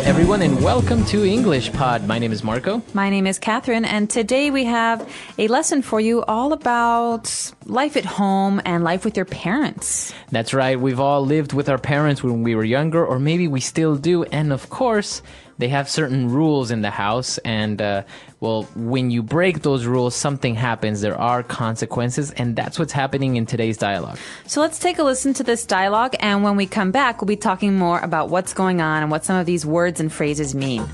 everyone, and welcome to English Pod. My name is Marco. My name is Catherine, and today we have a lesson for you all about life at home and life with your parents. That's right. We've all lived with our parents when we were younger, or maybe we still do. And of course, they have certain rules in the house. And, when you break those rules, something happens. There are consequences. And that's what's happening in today's dialogue. So let's take a listen to this dialogue. And when we come back, we'll be talking more about what's going on and what some of these words and phrases mean.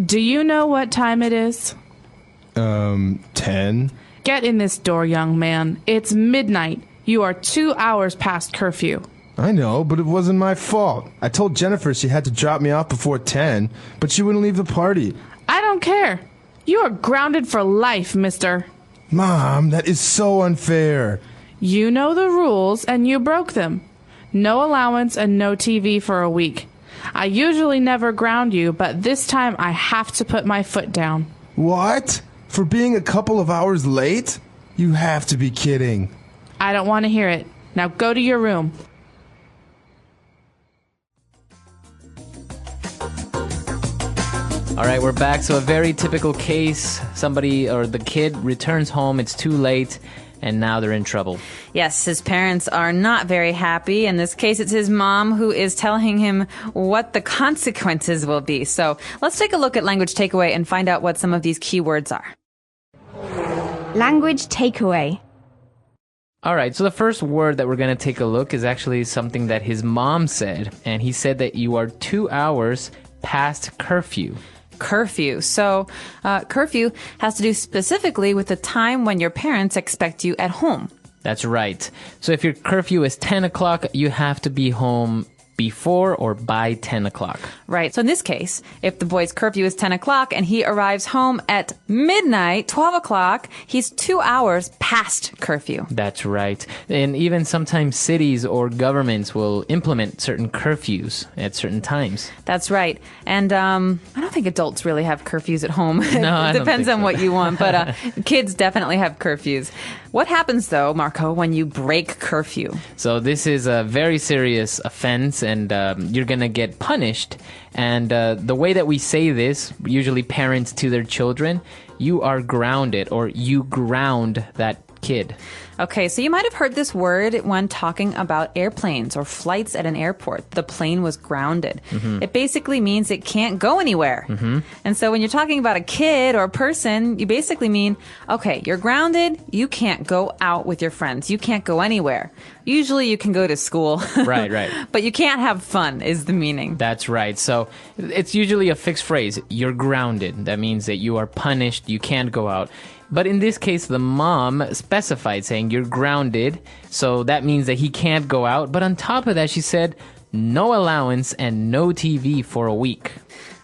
Do you know what time it is? 10. Get in this door, young man. It's midnight. You are 2 hours past curfew. I know, but it wasn't my fault. I told Jennifer she had to drop me off before 10, but she wouldn't leave the party. I don't care. You are grounded for life, mister. Mom, that is so unfair. You know the rules, and you broke them. No allowance and no TV for a week. I usually never ground you, but this time I have to put my foot down. What? For being a couple of hours late? You have to be kidding. I don't want to hear it. Now go to your room. All right, we're back. So a very typical case. Somebody or the kid returns home. It's too late. And now they're in trouble. Yes, his parents are not very happy. In this case, it's his mom who is telling him what the consequences will be. So let's take a look at language takeaway and find out what some of these key words are. Language takeaway. All right, so the first word that we're going to take a look is actually something that his mom said. And he said that you are 2 hours past curfew. Curfew. So curfew has to do specifically with the time when your parents expect you at home. That's right. So if your curfew is 10 o'clock, you have to be home before or by 10 o'clock. Right. So in this case, if the boy's curfew is 10 o'clock and he arrives home at midnight, 12 o'clock, he's 2 hours past curfew. That's right. And even sometimes cities or governments will implement certain curfews at certain times. That's right. And I don't think adults really have curfews at home. No, It depends on what you want, but kids definitely have curfews. What happens, though, Marco, when you break curfew? So this is a very serious offense, and you're going to get punished. And the way that we say this, usually parents to their children, you are grounded, or you ground that kid. Okay, so you might have heard this word when talking about airplanes or flights at an airport. The plane was grounded. Mm-hmm. It basically means it can't go anywhere. Mm-hmm. And so when you're talking about a kid or a person, you basically mean, okay, you're grounded, you can't go out with your friends, you can't go anywhere. Usually you can go to school. Right. But you can't have fun is the meaning. That's right. So it's usually a fixed phrase. You're grounded. That means that you are punished, you can't go out. But in this case, the mom specified saying you're grounded, so that means that he can't go out. But on top of that, she said no allowance and no TV for a week.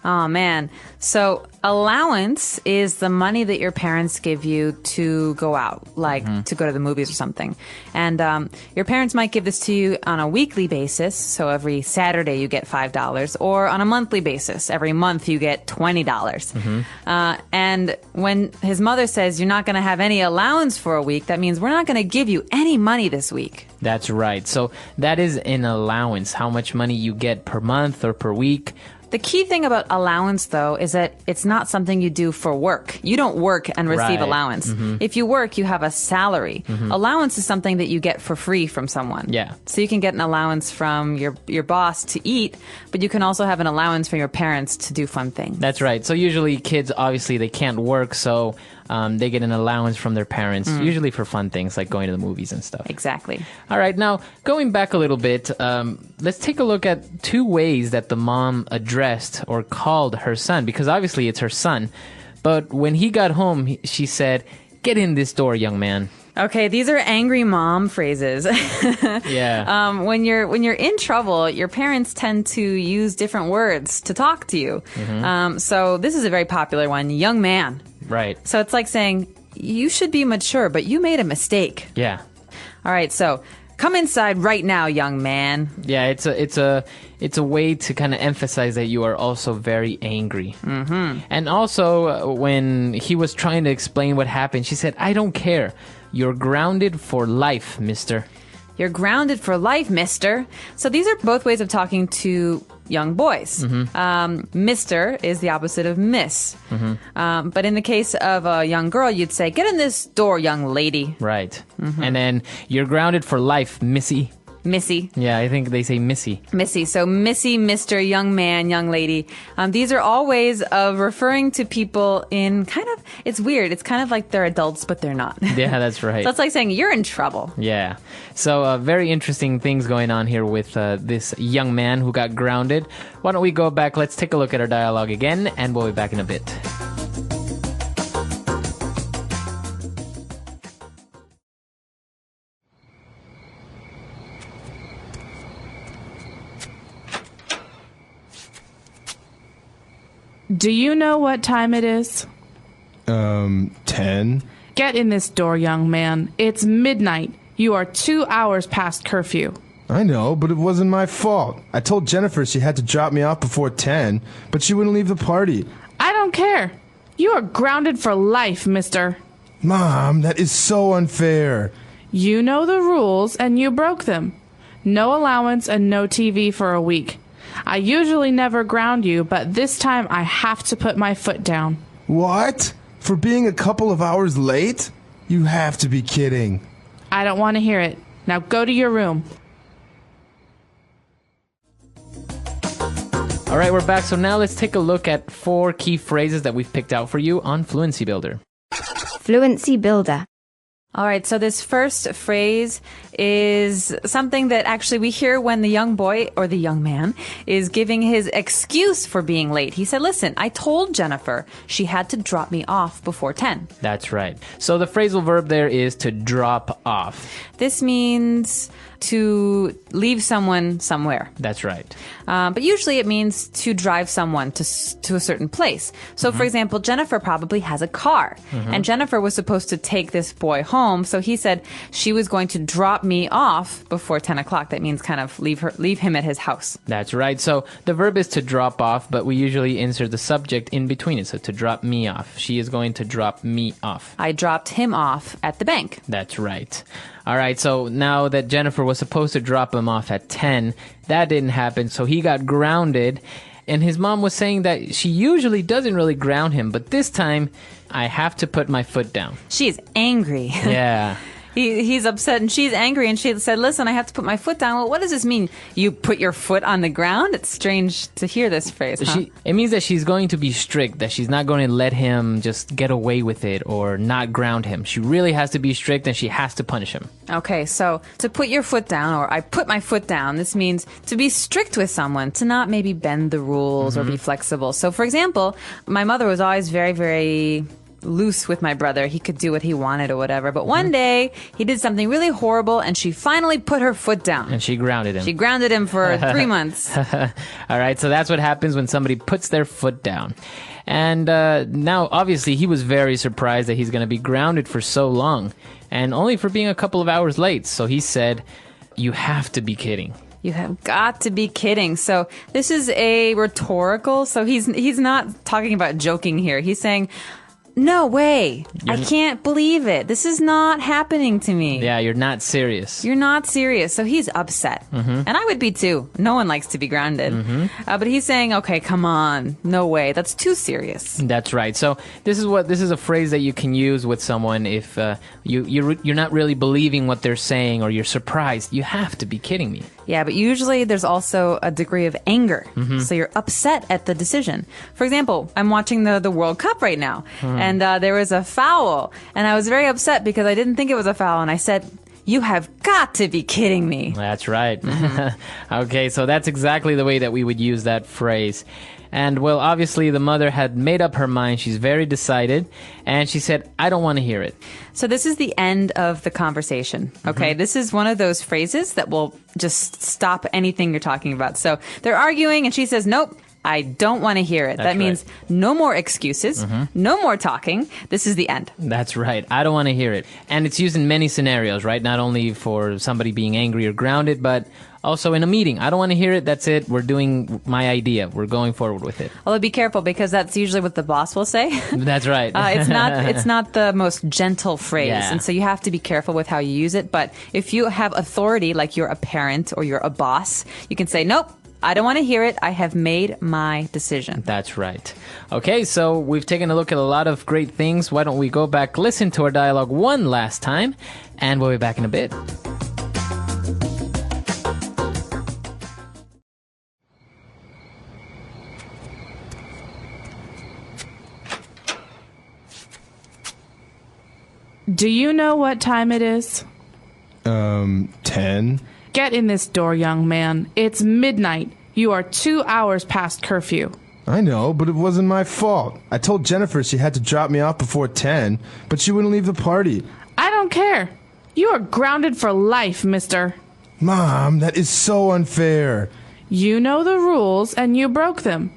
Oh, man. So allowance is the money that your parents give you to go out, like to go to the movies or something. And your parents might give this to you on a weekly basis. So every Saturday you get $5, or on a monthly basis. Every month you get $20. Mm-hmm. And when his mother says you're not going to have any allowance for a week, that means we're not going to give you any money this week. That's right. So that is an allowance, how much money you get per month or per week. The key thing about allowance, though, is that it's not something you do for work. You don't work and receive allowance. Mm-hmm. If you work, you have a salary. Mm-hmm. Allowance is something that you get for free from someone. Yeah. So you can get an allowance from your boss to eat, but you can also have an allowance from your parents to do fun things. That's right. So usually kids, obviously, they can't work, so they get an allowance from their parents, usually for fun things like going to the movies and stuff. Exactly. All right, now going back a little bit, let's take a look at two ways that the mom addressed or called her son, because obviously it's her son. But when he got home, she said, "Get in this door, young man." Okay, these are angry mom phrases. Yeah. When you're in trouble, your parents tend to use different words to talk to you. Mm-hmm. So this is a very popular one, young man. Right. So it's like saying, you should be mature, but you made a mistake. Yeah. All right, so Come inside right now, young man. Yeah, it's a way to kind of emphasize that you are also very angry. Mm-hmm. And also, when he was trying to explain what happened, she said, "I don't care. You're grounded for life, mister." You're grounded for life, mister. So these are both ways of talking to young boys. Mister is the opposite of miss. But in the case of a young girl, you'd say, "Get in this door, young lady." Right. And then, "You're grounded for life, missy." Missy. Yeah, I think they say missy. Missy. So missy, mister, young man, young lady. These are all ways of referring to people in kind of, it's weird. It's kind of like they're adults, but they're not. Yeah, that's right. So it's like saying you're in trouble. Yeah. So very interesting things going on here with this young man who got grounded. Why don't we go back? Let's take a look at our dialogue again, and we'll be back in a bit. Do you know what time it is? 10? Get in this door, young man. It's midnight. You are 2 hours past curfew. I know, but it wasn't my fault. I told Jennifer she had to drop me off before 10, but she wouldn't leave the party. I don't care. You are grounded for life, mister. Mom, that is so unfair. You know the rules, and you broke them. No allowance and no TV for a week. I usually never ground you, but this time I have to put my foot down. What? For being a couple of hours late? You have to be kidding. I don't want to hear it. Now go to your room. All right, we're back. So now let's take a look at 4 key phrases that we've picked out for you on Fluency Builder. Fluency Builder. All right, so this first phrase is something that actually we hear when the young boy or the young man is giving his excuse for being late. He said, "Listen, I told Jennifer she had to drop me off before 10. That's right. So the phrasal verb there is to drop off. This means to leave someone somewhere. That's right. But usually it means to drive someone to a certain place. So, for example, Jennifer probably has a car. And Jennifer was supposed to take this boy home. So he said she was going to drop me off before 10 o'clock. That means kind of leave him at his house. That's right. So the verb is to drop off, but we usually insert the subject in between it. So to drop me off. She is going to drop me off. I dropped him off at the bank. That's right. All right, so now that Jennifer was supposed to drop him off at 10, that didn't happen, so he got grounded. And his mom was saying that she usually doesn't really ground him, but this time, I have to put my foot down. She's angry. Yeah. He's upset and she's angry and she said, "Listen, I have to put my foot down." Well, what does this mean? You put your foot on the ground? It's strange to hear this phrase, huh? It means that she's going to be strict, that she's not going to let him just get away with it or not ground him. She really has to be strict and she has to punish him. Okay, so to put your foot down, or I put my foot down, this means to be strict with someone, to not maybe bend the rules or be flexible. So, for example, my mother was always very, very loose with my brother. He could do what he wanted or whatever. But one day, he did something really horrible, and she finally put her foot down. And she grounded him. She grounded him for 3 months. All right, so that's what happens when somebody puts their foot down. And now, obviously, he was very surprised that he's going to be grounded for so long, and only for being a couple of hours late. So he said, "You have to be kidding." You have got to be kidding. So this is a rhetorical. So he's not talking about joking here. He's saying, "No way. I can't believe it. This is not happening to me." Yeah, you're not serious. You're not serious. So he's upset. And I would be too. No one likes to be grounded. But he's saying, "Okay, come on. No way. That's too serious." That's right. So this is a phrase that you can use with someone if you're not really believing what they're saying or you're surprised. You have to be kidding me. Yeah, but usually there's also a degree of anger. So you're upset at the decision. For example, I'm watching the World Cup right now, and there was a foul, and I was very upset because I didn't think it was a foul, and I said, "You have got to be kidding me." That's right. Okay, so that's exactly the way that we would use that phrase. And, well, obviously the mother had made up her mind. She's very decided. And she said, "I don't want to hear it." So this is the end of the conversation. Okay, this is one of those phrases that will just stop anything you're talking about. So they're arguing and she says, "Nope, I don't want to hear it. That's that means no more excuses, no more talking. This is the end. That's right. I don't want to hear it. And it's used in many scenarios, right? Not only for somebody being angry or grounded, but also in a meeting. I don't want to hear it. That's it. We're doing my idea. We're going forward with it. Although be careful because that's usually what the boss will say. That's right. It's not the most gentle phrase. Yeah. And so you have to be careful with how you use it. But if you have authority, like you're a parent or you're a boss, you can say, nope, I don't want to hear it. I have made my decision. That's right. Okay, so we've taken a look at a lot of great things. Why don't we go back, listen to our dialogue one last time, and we'll be back in a bit. Do you know what time it is? 10? Get in this door, young man. It's midnight. You are 2 hours past curfew. I know, but it wasn't my fault. I told Jennifer she had to drop me off before 10, but she wouldn't leave the party. I don't care. You are grounded for life, mister. Mom, that is so unfair. You know the rules, and you broke them.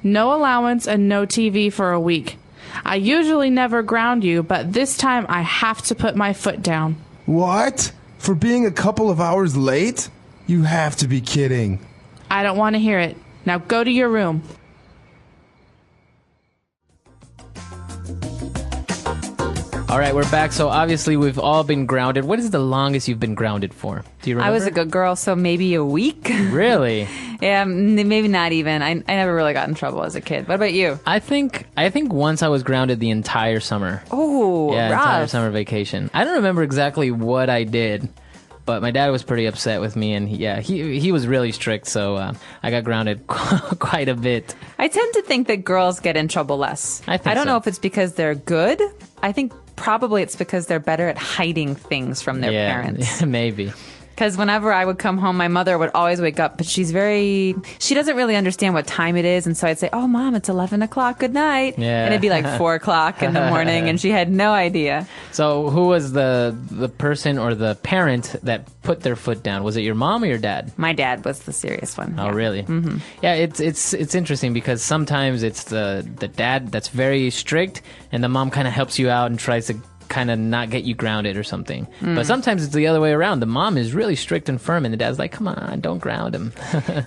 No allowance and no TV for a week. I usually never ground you, but this time I have to put my foot down. What? For being a couple of hours late? You have to be kidding. I don't want to hear it. Now go to your room. All right, we're back. So obviously we've all been grounded. What is the longest you've been grounded for? Do you remember? I was a good girl, so maybe a week. Really? Yeah, maybe not even. I never really got in trouble as a kid. What about you? I think once I was grounded the entire summer. Oh, Yeah, rough. entire summer vacation. I don't remember exactly what I did, but my dad was pretty upset with me, and he was really strict, so I got grounded quite a bit. I tend to think that girls get in trouble less. I think don't so. know if it's because they're good. I think probably it's because they're better at hiding things from their parents. Yeah, maybe. Because whenever I would come home, my mother would always wake up, but she doesn't really understand what time it is. And so I'd say, oh, Mom, it's 11 o'clock. Good night. Yeah. And it'd be like 4 o'clock in the morning, and she had no idea. So who was the person or the parent that put their foot down? Was it your mom or your dad? My dad was the serious one. Oh, yeah. really? Mm-hmm. Yeah, it's interesting because sometimes it's the dad that's very strict, and the mom kind of helps you out and tries to kind of not get you grounded or something. But sometimes it's the other way around. The mom is really strict and firm, and the dad's like, come on, don't ground him.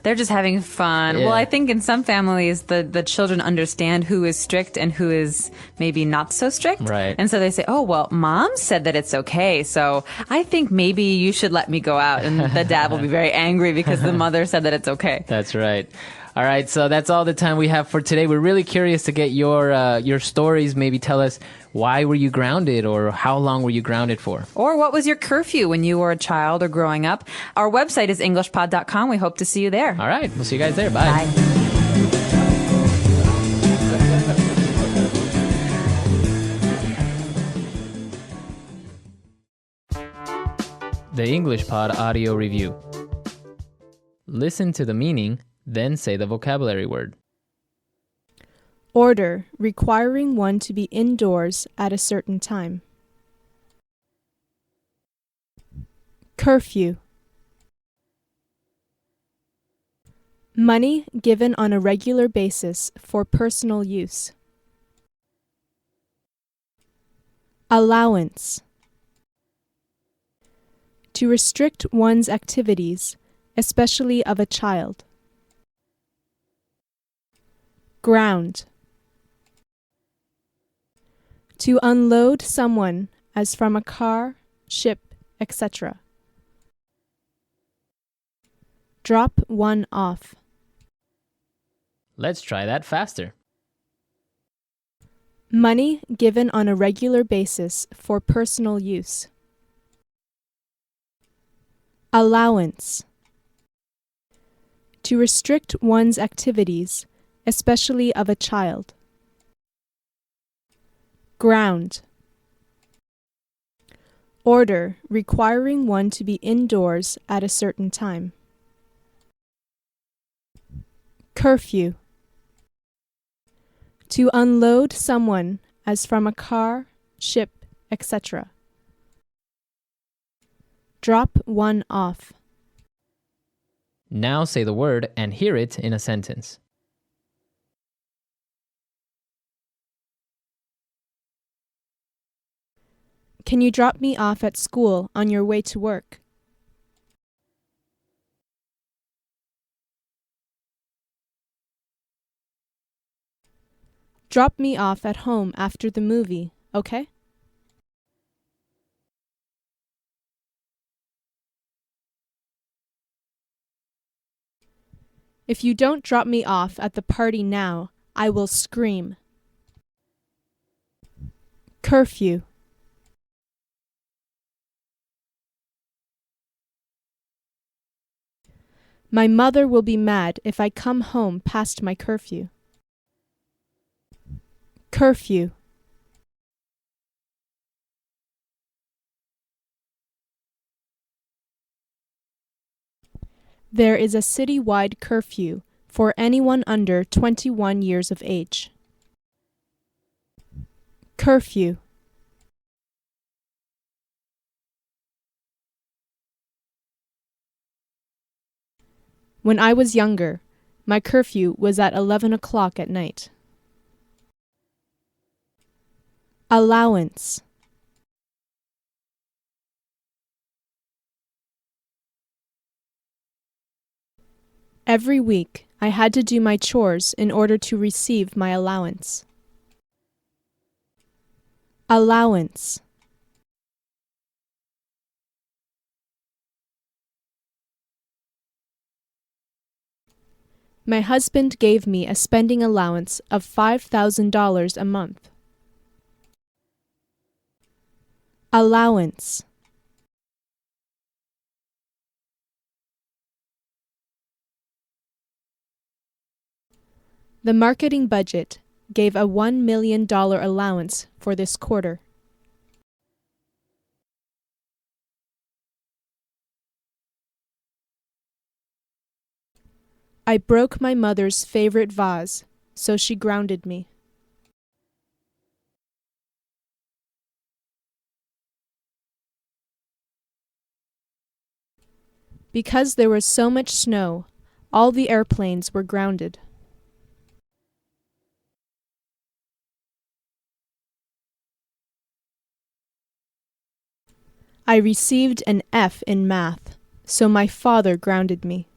They're just having fun. Yeah. Well, I think in some families, the children understand who is strict and who is maybe not so strict. Right. And so they say, oh, well, Mom said that it's okay, so I think maybe you should let me go out. And the dad will be very angry because the mother said that it's okay. That's right. All right, so that's all the time we have for today. We're really curious to get your stories. Maybe tell us, why were you grounded, or how long were you grounded for? Or what was your curfew when you were a child or growing up? Our website is englishpod.com. We hope to see you there. All right, we'll see you guys there. Bye. Bye. The English Pod Audio Review. Listen to the meaning, then say the vocabulary word. Order requiring one to be indoors at a certain time. Curfew. Money given on a regular basis for personal use. Allowance. To restrict one's activities, especially of a child. Ground. To unload someone, as from a car, ship, etc. Drop one off. Let's try that faster. Money given on a regular basis for personal use. Allowance. To restrict one's activities, especially of a child. Ground. Order requiring one to be indoors at a certain time. Curfew. To unload someone, as from a car, ship, etc. Drop one off. Now say the word and hear it in a sentence. Can you drop me off at school on your way to work? Drop me off at home after the movie, okay? If you don't drop me off at the party now, I will scream. Curfew. My mother will be mad if I come home past my curfew. Curfew. There is a city-wide curfew for anyone under 21 years of age. Curfew. When I was younger, my curfew was at 11 o'clock at night. Allowance. Every week, I had to do my chores in order to receive my allowance. Allowance. My husband gave me a spending allowance of $5,000 a month. Allowance. The marketing budget gave a $1 million allowance for this quarter. I broke my mother's favorite vase, so she grounded me. Because there was so much snow, all the airplanes were grounded. I received an F in math, so my father grounded me.